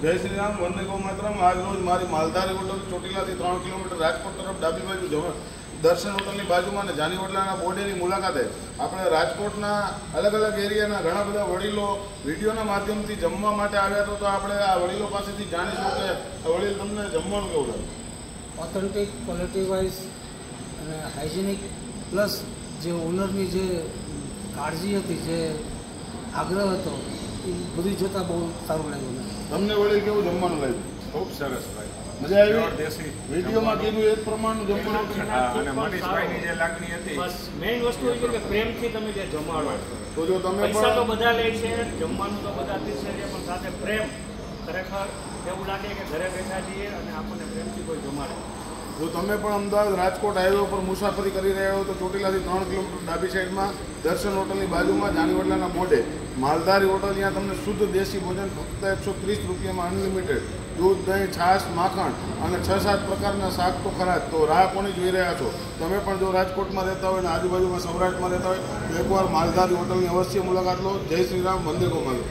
જય શ્રી રામ, વંદે ગૌ માતરમ। આજ રોજ મારી માલધારી હોટલ ચોટીલાથી 3 કિલોમીટર રાજકોટ તરફ ડાબી બાજુ દર્શન હોટલની બાજુમાં અને જાની વડલાના બોર્ડેની મુલાકાતે આપણે રાજકોટના અલગ અલગ એરિયાના ઘણા બધા વડીલો વિડીયોના માધ્યમથી જમવા માટે આવ્યા તો આપણે આ વડીલો પાસેથી જાણીશું કે આ વડીલ તમને જમવાનું કેવું લાગે? ઓથેન્ટિક, ક્વોલિટી વાઇઝ અને હાઇજેનિક પ્લસ જે ઓનરની જે કાળજી હતી, જે આગ્રહ હતો, એ બધું જોતાં બહુ સારું લાગ્યું મને। તમને વડીલ કેવું જમવાનું લાગ્યું? ખૂબ સરસ ભાઈ, મજા આવી? વિડીયોમાં કીધું એ જ પ્રમાણનું જમવાનું અને મનીષભાઈની જે લાગણી હતી, બસ મેઇન વસ્તુ એ છે કે પ્રેમથી તમે જે જમાડો તો જો તમે પૈસા તો પણ બધા લે છે, જમવાનું તો બધા પીરસે છે, પણ સાથે પ્રેમ ખરેખર એવું લાગે કે ઘરે બેઠા છીએ અને આપણને પ્રેમથી કોઈ જમાડે। જો તમે પણ અમદાવાદ રાજકોટ હાઈવે પર મુસાફરી કરી રહ્યા હો તો ચોટીલાથી 3 કિલોમીટર ડાબી સાઈડમાં દર્શન હોટલની બાજુમાં જાની વડલાના બોર્ડે માલધારી હોટલ, જ્યાં તમને શુદ્ધ દેશી ભોજન ફક્ત 130 રૂપિયામાં અનલિમિટેડ દૂધ, દહીં, છાશ, માખણ અને 6-7 પ્રકારના શાક તો ખરા જ। તો રાહ કોની જોઈ રહ્યા છો? તમે પણ જો રાજકોટમાં રહેતા હોય અને આજુબાજુમાં સૌરાષ્ટ્રમાં રહેતા હોય તો એકવાર માલધારી હોટલની અવશ્ય મુલાકાત લો। જય શ્રી રામ, વંદે ગૌ માતરમ।